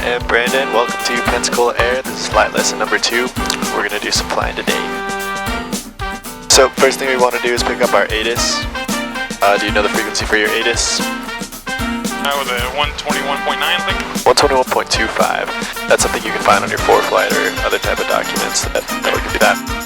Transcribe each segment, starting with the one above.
And Brandon, welcome to Pensacola Air. This is flight lesson number 2. We're going to do some flying today. So first thing we want to do is pick up our ATIS. Do you know the frequency for your ATIS? That was a 121.9, I think. 121.25. That's something you can find on your ForeFlight or other type of documents that'll give you that.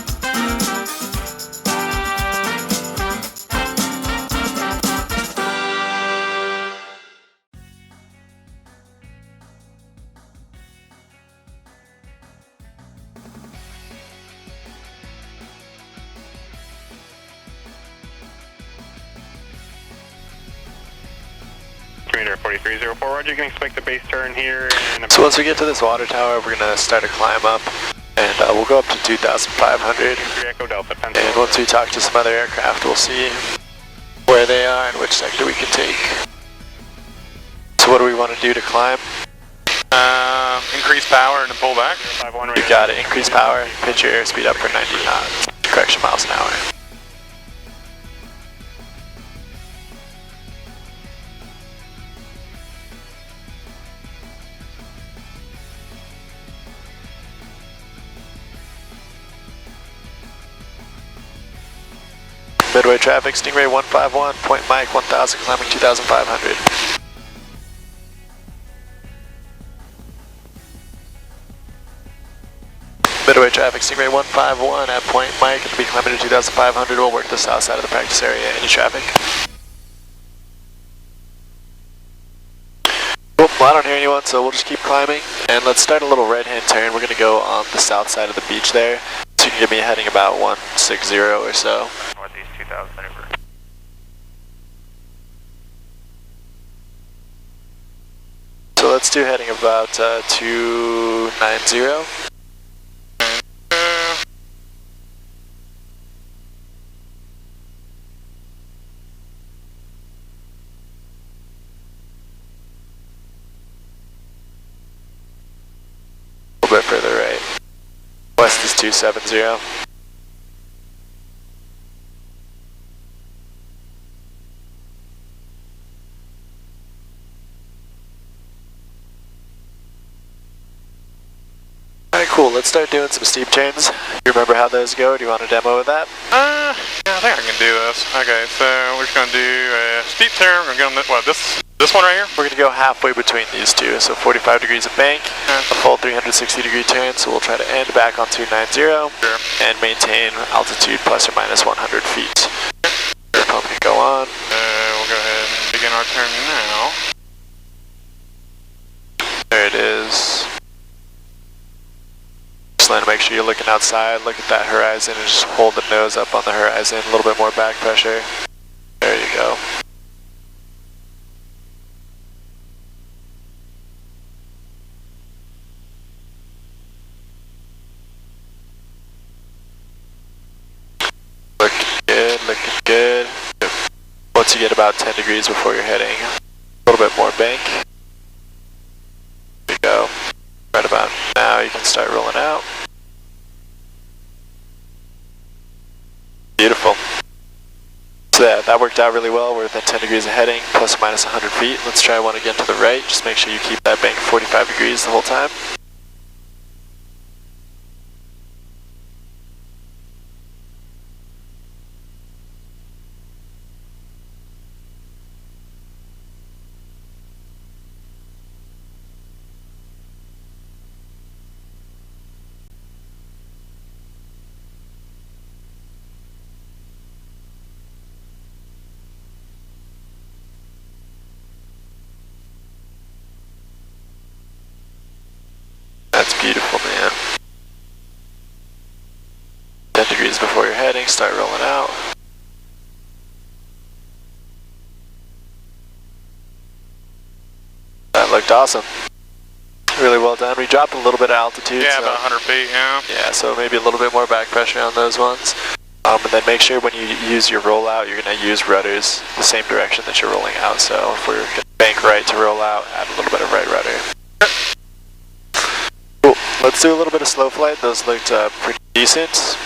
Commander 4304, Roger, you can expect a base turn here. So once we get to this water tower, we're going to start a climb up, and we'll go up to 2,500. Echo Delta, And once we talk to some other aircraft, we'll see where they are and which sector we can take. So what do we want to do to climb? Increase power and pull back. You got it. Increase power, pitch your airspeed up for 90 knots. Correction, miles an hour. Midway traffic, Stingray 151, point Mike 1000, climbing 2,500. Midway traffic, Stingray 151 at point Mike, it'll be climbing to 2,500. We'll work the south side of the practice area. Any traffic? Well, I don't hear anyone, so we'll just keep climbing. And let's start a little right-hand turn. We're going to go on the south side of the beach there. So you can give me a heading about 160 or so. Northeast 2,000 over. So let's do heading about 290. A little bit further right. West is 270. Alright, cool. Let's start doing some steep turns. You remember how those go? Do you want a demo of that? Yeah, I think I can do this. Okay, so we're just gonna do a steep turn. We're gonna go on this one right here. We're gonna go halfway between these two, so 45 degrees of bank, a full 360-degree turn. So we'll try to end back on 290 and maintain altitude plus or minus 100 feet. Air pump can go on. We'll go ahead and begin our turn now. There it is. Just want to make sure you're looking outside, look at that horizon, and just hold the nose up on the horizon. A little bit more back pressure. There you go. Looking good, looking good. Once you get about 10 degrees before you're heading, a little bit more bank. There you go. Right about now you can start rolling out. Beautiful. So yeah, that worked out really well. We're within 10 degrees of heading, plus or minus 100 feet. Let's try one again to the right. Just make sure you keep that bank 45 degrees the whole time. That's beautiful, man. 10 degrees before you're heading, start rolling out. That looked awesome. Really well done. We dropped a little bit of altitude. Yeah, so, about 100 feet, yeah. Yeah, so maybe a little bit more back pressure on those ones. And then make sure when you use your rollout, you're going to use rudders the same direction that you're rolling out. So if we're going to bank right to roll out, add a little bit of right rudder. Cool. Let's do a little bit of slow flight. Those looked pretty decent.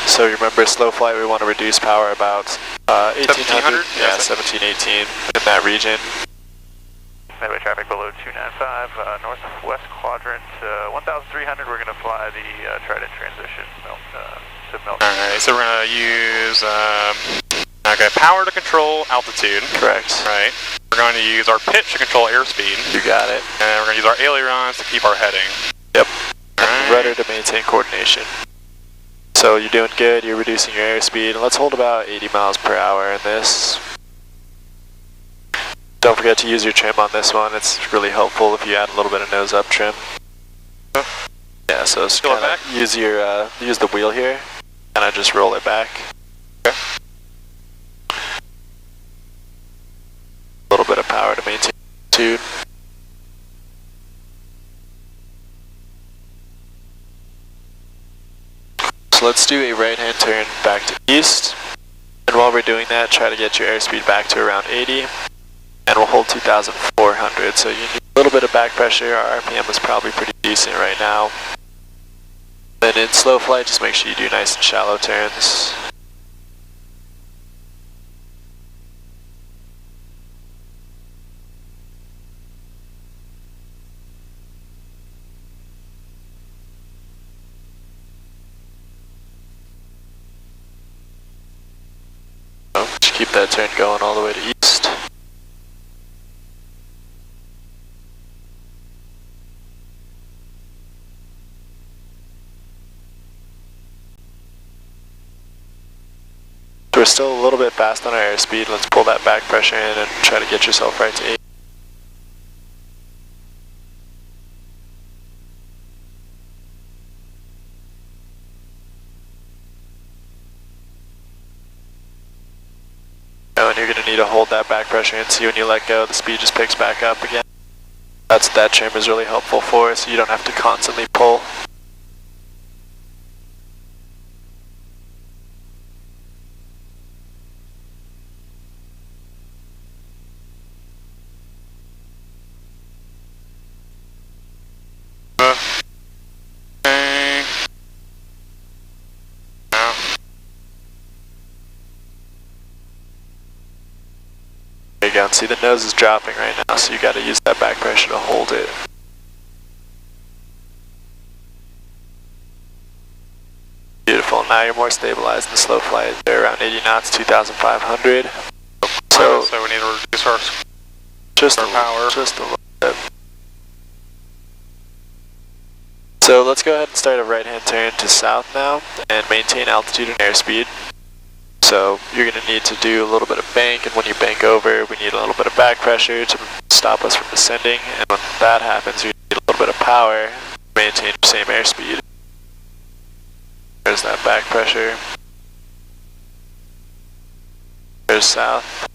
So you remember slow flight, we want to reduce power about 1800. Yeah, 17, 18 in that region. Midway traffic below 295, northwest quadrant, 1,300. We're going to fly the Trident transition to Milton. Alright, so we're going to use, okay, power to control altitude. Correct. Right. We're going to use our pitch to control airspeed. You got it. And we're going to use our ailerons to keep our heading. Yep. Right. Rudder to maintain coordination. So you're doing good, you're reducing your airspeed. Let's hold about 80 miles per hour in this. Don't forget to use your trim on this one. It's really helpful if you add a little bit of nose up trim. Yeah, so just kinda use the wheel here, and I just roll it back. Okay. A little bit of power to maintain altitude. So let's do a right-hand turn back to east. And while we're doing that, try to get your airspeed back to around 80. And we'll hold 2,400, so you need a little bit of back pressure. Our RPM is probably pretty decent right now. Then in slow flight, just make sure you do nice and shallow turns. Just keep that turn going all the way to east. We're still a little bit fast on our airspeed. Let's pull that back pressure in and try to get yourself right to 8. Oh, and you're going to need to hold that back pressure in, so when you let go, the speed just picks back up again. That trim is really helpful for us, so you don't have to constantly pull. There you go, and see the nose is dropping right now, so you got to use that back pressure to hold it. Beautiful, now you're more stabilized in the slow flight. They're around 80 knots, 2,500. So we need to reduce our power. Just a little bit. So let's go ahead and start a right-hand turn to south now and maintain altitude and airspeed. So you're going to need to do a little bit of bank, and when you bank over, we need a little bit of back pressure to stop us from descending, and when that happens, you need a little bit of power to maintain the same airspeed. There's that back pressure. There's south.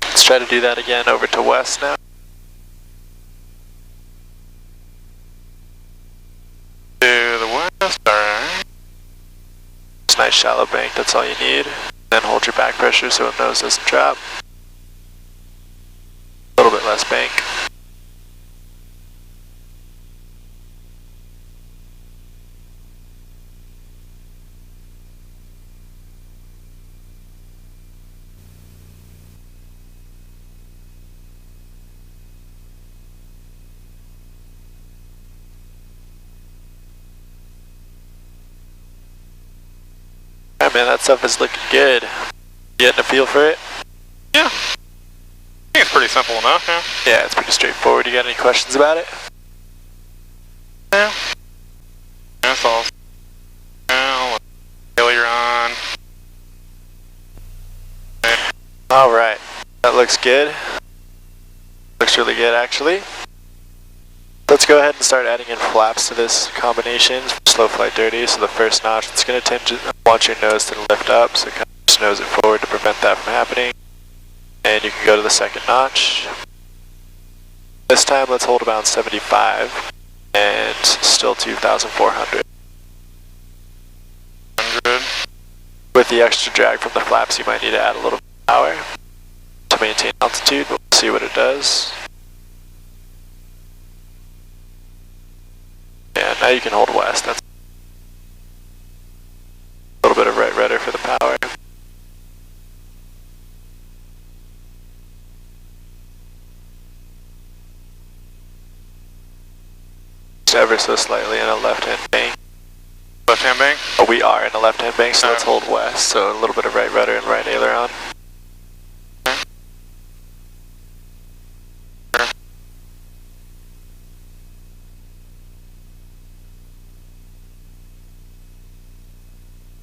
Let's try to do that again over to west now. To the west, alright. It's a nice shallow bank, that's all you need. Then hold your back pressure so the nose doesn't drop. A little bit less bank. Alright man, that stuff is looking good. You getting a feel for it? Yeah. I think it's pretty simple enough, yeah. Yeah, it's pretty straightforward. You got any questions about it? Yeah. That's all. Now, aileron. Alright, that looks good. Looks really good actually. Let's go ahead and start adding in flaps to this combination for slow flight dirty. So the first notch, it's going to tend to want your nose to lift up, so kind of just nose it forward to prevent that from happening. And you can go to the second notch. This time let's hold about 75 and still 2,400. 100. With the extra drag from the flaps, you might need to add a little power to maintain altitude, but we'll see what it does. Yeah, now you can hold west. That's a little bit of right rudder for the power. Just ever so slightly in a left-hand bank. Left-hand bank? Oh, we are in a left-hand bank, so let's hold west. So a little bit of right rudder and right aileron.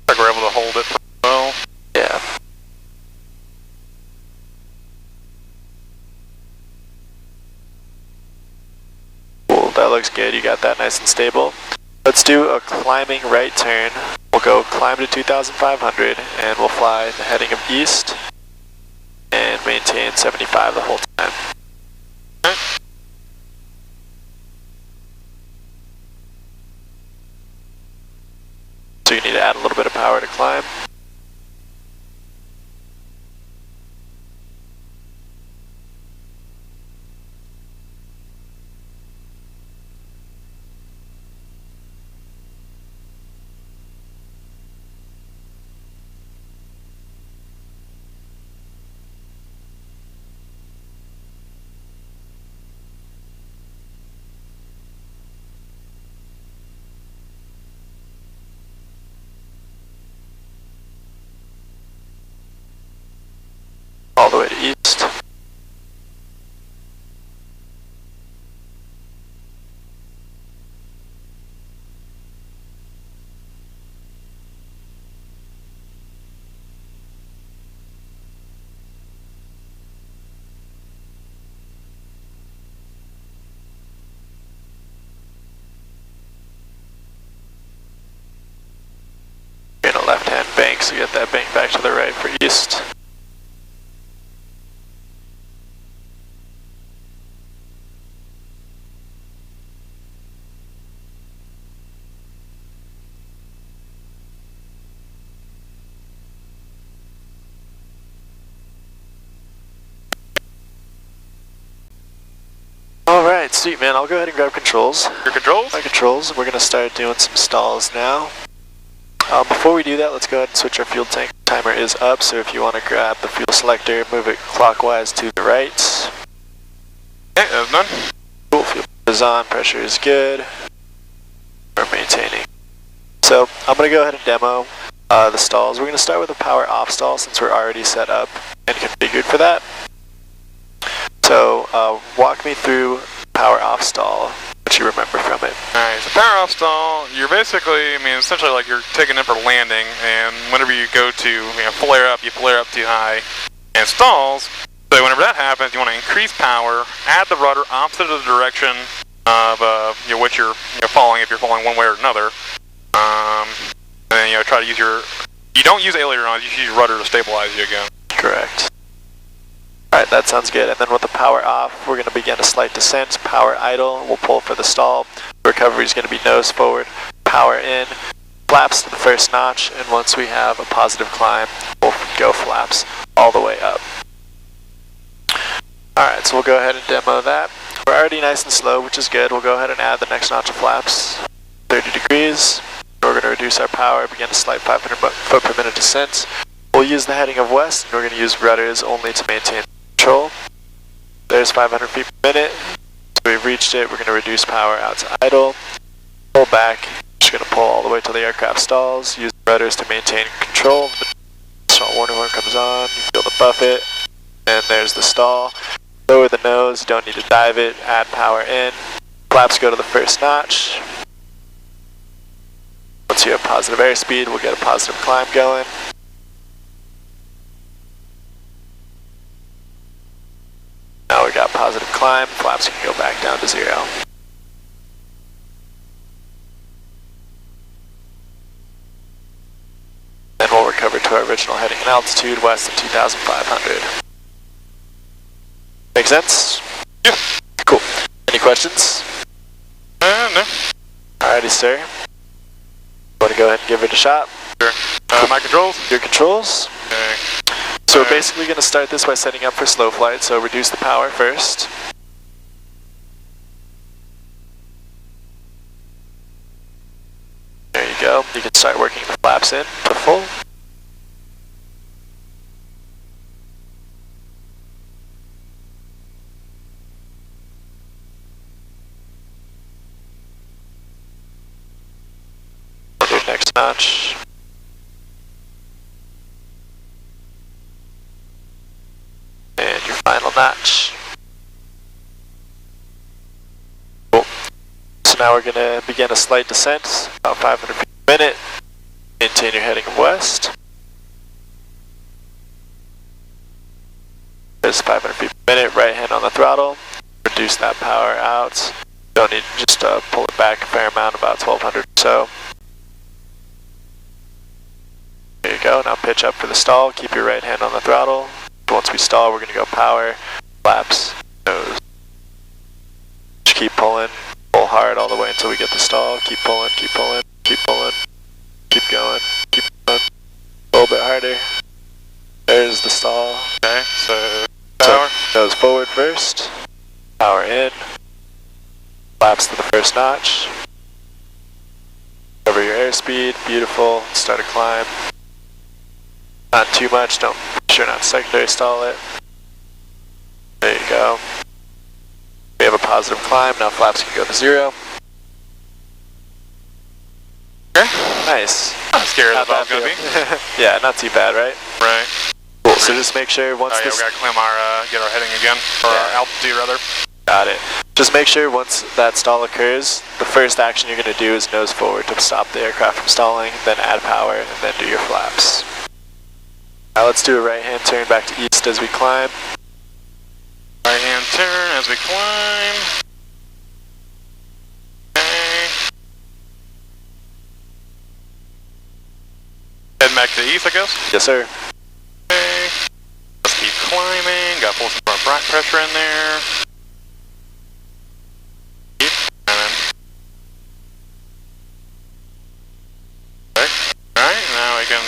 Like we're able to hold it well. Yeah. Cool, that looks good. You got that nice and stable. Let's do a climbing right turn. We'll go climb to 2,500 and we'll fly the heading of east and maintain 75 the whole time. So you need to add a little bit of power to climb. All the way to east. You're in a left-hand bank, so get that bank back to the right for east. Alright, sweet man, I'll go ahead and grab controls. Your controls? My controls, we're going to start doing some stalls now. Before we do that, let's go ahead and switch our fuel tank. Timer is up, so if you want to grab the fuel selector, move it clockwise to the right. Okay, that's done. Cool, fuel is on, pressure is good. We're maintaining. So, I'm going to go ahead and demo the stalls. We're going to start with a power off stall since we're already set up and configured for that. So, walk me through power off stall, what you remember from it. Alright, so power off stall, you're basically, essentially like you're taking in for landing, and whenever you go to, flare up, you flare up too high, and stalls. So whenever that happens, you want to increase power, add the rudder opposite of the direction of what you're falling, if you're falling one way or another. And then try to use you don't use ailerons, you use your rudder to stabilize you again. Correct. Alright, that sounds good. And then with the power off, we're going to begin a slight descent. Power idle, we'll pull for the stall. Recovery is going to be nose forward. Power in, flaps to the first notch, and once we have a positive climb, we'll go flaps all the way up. Alright, so we'll go ahead and demo that. We're already nice and slow, which is good. We'll go ahead and add the next notch of flaps. 30 degrees. We're going to reduce our power, begin a slight 500 foot per minute descent. We'll use the heading of west, and we're going to use rudders only to maintain control. There's 500 feet per minute. So we've reached it. We're going to reduce power out to idle. Pull back. Just going to pull all the way till the aircraft stalls. Use the rudders to maintain control. The stall warning horn comes on. You feel the buffet. And there's the stall. Lower the nose. You don't need to dive it. Add power in. Flaps go to the first notch. Once you have positive airspeed, we'll get a positive climb going. Now we got positive climb, flaps can go back down to 0. Then we'll recover to our original heading and altitude west of 2,500. Make sense? Yeah. Cool. Any questions? No. Alrighty, sir. Want to go ahead and give it a shot? Sure. My controls? Your controls? Okay. So we're basically going to start this by setting up for slow flight, so reduce the power first. There you go. You can start working the flaps in to full. Do next notch. And your final notch. Cool. So now we're going to begin a slight descent, about 500 feet a minute. Maintain your heading of west. There's 500 feet per minute, right hand on the throttle. Reduce that power out. Don't need to just pull it back a fair amount, about 1200 or so. There you go, now pitch up for the stall. Keep your right hand on the throttle. Once we stall, we're going to go power, flaps, nose. Just keep pulling, pull hard all the way until we get the stall. Keep pulling, keep pulling, keep pulling, keep going, keep going. A little bit harder. There's the stall. Okay, so power. So nose forward first, power in, flaps to the first notch. Cover your airspeed, beautiful, start a climb. Not too much, don't sure not secondary stall it. There you go. We have a positive climb, now flaps can go to 0. Okay. Nice. Not scared How'd that's all that it's gonna be. feel? Yeah, not too bad, right? Right. Cool, so just make sure once Yeah, we gotta climb our, get our heading again, or our altitude rather. Got it. Just make sure once that stall occurs, the first action you're going to do is nose forward to stop the aircraft from stalling, then add power, and then do your flaps. Now let's do a right hand turn back to east as we climb. Right hand turn as we climb. Okay. Heading back to the east, I guess. Yes, sir. Okay. Let's keep climbing. Got to pull some front pressure in there. Keep climbing. Okay. Alright, now we can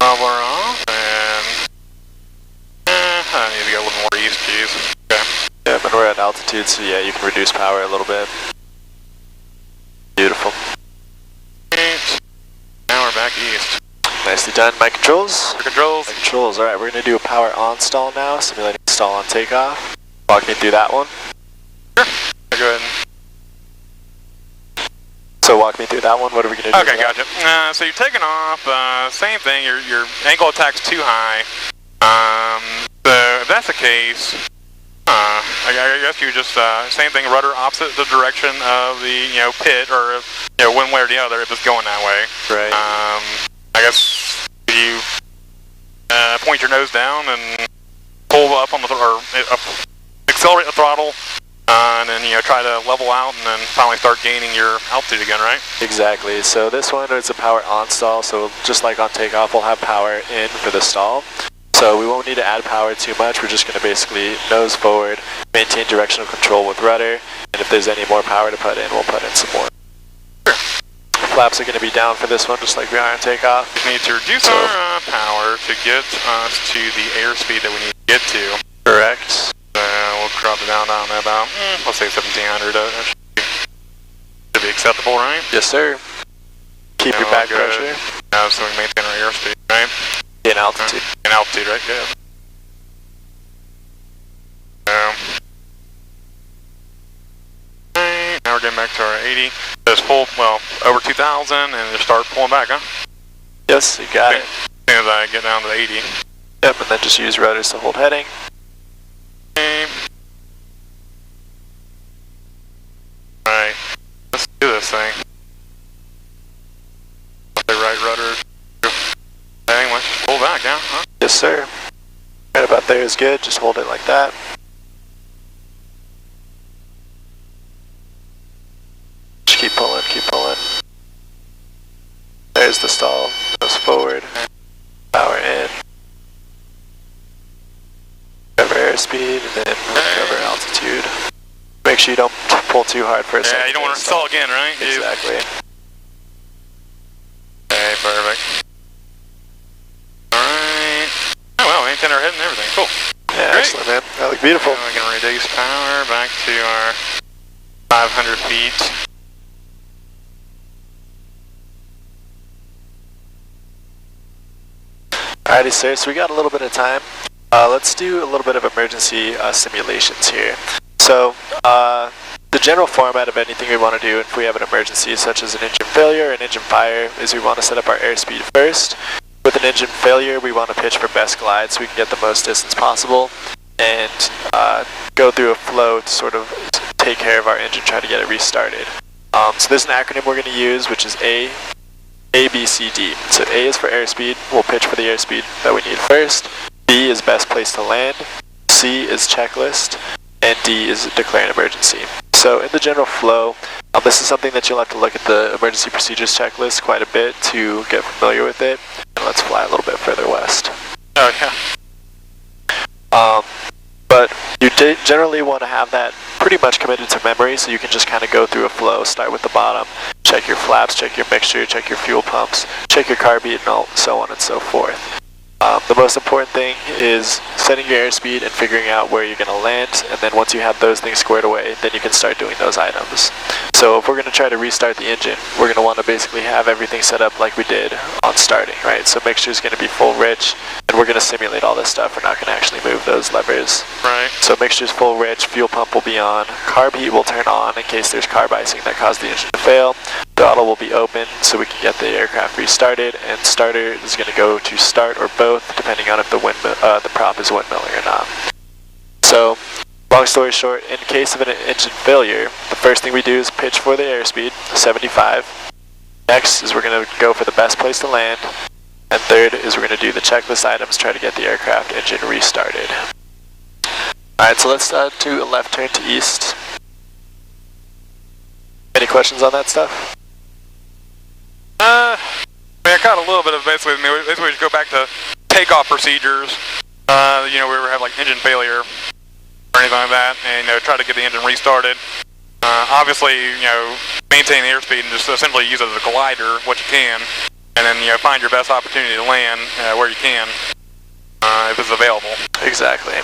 level her off and I need to get a little more east, geez. Okay. Yeah, but we're at altitude, so yeah, you can reduce power a little bit. Beautiful. Right. Now we're back east. Nicely done. My controls? Controls. My controls. Alright, we're going to do a power on stall now, simulating stall on takeoff. Walk me through that one. Sure. Go ahead. So walk me through that one. What are we going to do? Okay, gotcha. So you're taking off. Same thing. Your angle of attack's too high. So if that's the case, I guess you just same thing. Rudder opposite the direction of the pit, or one way or the other if it's going that way. Right. I guess you point your nose down and pull up on the accelerate the throttle. And then try to level out and then finally start gaining your altitude again, right? Exactly. So this one is a power on stall, so just like on takeoff, we'll have power in for the stall. So we won't need to add power too much. We're just going to basically nose forward, maintain directional control with rudder, and if there's any more power to put in, we'll put in some more. Sure. Flaps are going to be down for this one, just like we are on takeoff. We need to reduce our power to get us to the airspeed that we need to get to. Correct. We'll drop it down about, let's say 1700. Should be acceptable, right? Yes, sir. Keep your back pressure. So we maintain our airspeed, right? In altitude. In altitude, right? Yeah. Now we're getting back to our 80. Just pull, over 2000 and just start pulling back, huh? Yes, you got it. As soon as I get down to 80. Yep, and then just use rudders to hold heading. Alright, let's do this thing. The right rudder. Dang, let's just pull back, yeah? Huh? Yes, sir. Right about there is good. Just hold it like that. Just keep pulling, keep pulling. There's the stall. Goes forward. Power in. Cover airspeed, and then cover altitude. Make sure you don't pull too hard for a second. Yeah, you don't want to stall again, right? Exactly. Okay, perfect. Alright. Oh well, Excellent, man. That looked beautiful. And we're going to reduce power back to our 500 feet. Alrighty, sir, so we got a little bit of time. Let's do a little bit of emergency simulations here. So, the general format of anything we want to do if we have an emergency, such as an engine failure or an engine fire, is we want to set up our airspeed first. With an engine failure, we want to pitch for best glide so we can get the most distance possible and go through a flow to sort of take care of our engine, try to get it restarted. So there's an acronym we're going to use, which is A, B, C, D. So A is for airspeed. We'll pitch for the airspeed that we need first. B is best place to land. C is checklist. And D is declare an emergency. So in the general flow, this is something that you'll have to look at the emergency procedures checklist quite a bit to get familiar with it. And let's fly a little bit further west. Oh, yeah. But you generally want to have that pretty much committed to memory, so you can just kind of go through a flow, start with the bottom, check your flaps, check your mixture, check your fuel pumps, check your carb beat, and so on and so forth. The most important thing is setting your airspeed and figuring out where you're going to land, and then once you have those things squared away, then you can start doing those items. So if we're going to try to restart the engine, we're going to want to basically have everything set up like we did on starting, right? So mixture is going to be full rich, and we're going to simulate all this stuff. We're not going to actually move those levers. Right. So mixture is full rich, fuel pump will be on, carb heat will turn on in case there's carb icing that caused the engine to fail. Throttle will be open so we can get the aircraft restarted, and starter is going to go to start or both, depending on if the prop is windmilling or not. So, long story short, in case of an engine failure, the first thing we do is pitch for the airspeed, 75. Next is we're going to go for the best place to land. And third is we're going to do the checklist items, try to get the aircraft engine restarted. Alright, so let's do a left turn to east. Any questions on that stuff? I mean, I caught a little bit of basically we just go back to takeoff procedures. You know, we ever have like engine failure or anything like that, and try to get the engine restarted. Obviously, maintain the airspeed and just essentially use it as a glider, what you can, and then find your best opportunity to land where you can, if it's available. Exactly.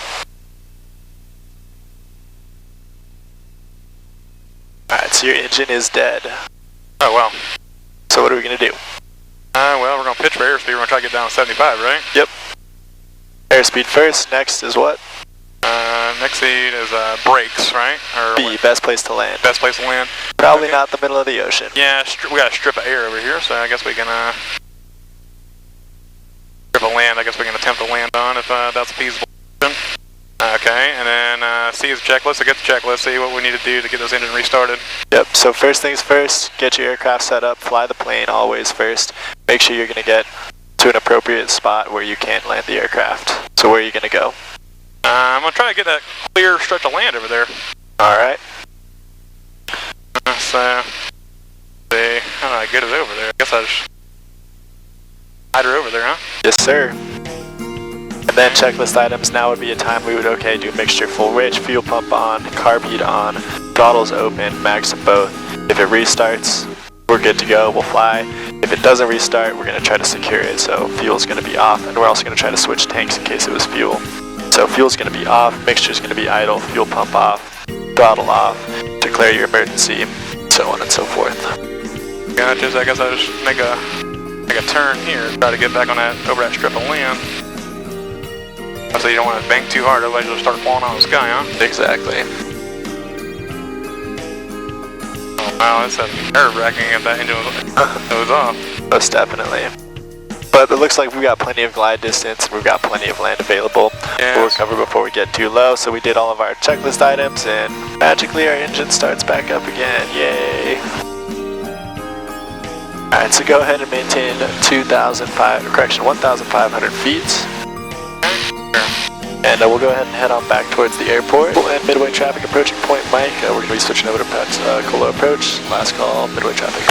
Alright, so your engine is dead. Oh well. So what are we going to do? Well, we're going to pitch for airspeed. We're going to try to get down to 75, right? Yep. Airspeed first. Next is what? Next seed is brakes, right? Or B, what? best place to land. Best place to land. Probably not the middle of the ocean. Yeah, we got a strip of air over here, so I guess we can strip of land. I guess we can attempt to land on if that's feasible. Okay, and then C is the checklist. So get the checklist, see what we need to do to get this engine restarted. Yep, so first things first, get your aircraft set up, fly the plane always first. Make sure you're going to get to an appropriate spot where you can't land the aircraft. So where are you going to go? I'm going to try to get that clear stretch of land over there. Alright. So, see, how do I get it over there? I guess I just hide her over there, huh? Yes, sir. And then checklist items, now would be a time we would, do mixture full rich, fuel pump on, carb heat on, throttles open, max them both. If it restarts, we're good to go, we'll fly. If it doesn't restart, we're going to try to secure it, so fuel's going to be off, and we're also going to try to switch tanks in case it was fuel. So fuel's going to be off, mixture's going to be idle, fuel pump off, throttle off, declare your emergency, so on and so forth. Gotcha, so I guess I just make a turn here, try to get back on over that strip of land. So you don't want to bank too hard, otherwise you'll start falling out of the sky, huh? Exactly. Oh wow, that's nerve-wracking if that engine was off. Most definitely. But it looks like we've got plenty of glide distance, and we've got plenty of land available. Yes. We'll recover before we get too low, so we did all of our checklist items, and magically our engine starts back up again. Yay! Alright, so go ahead and maintain 1,500 feet. And we'll go ahead and head on back towards the airport. And midway traffic approaching Point Mike. We're going to be switching over to Pensacola approach. Last call, midway traffic.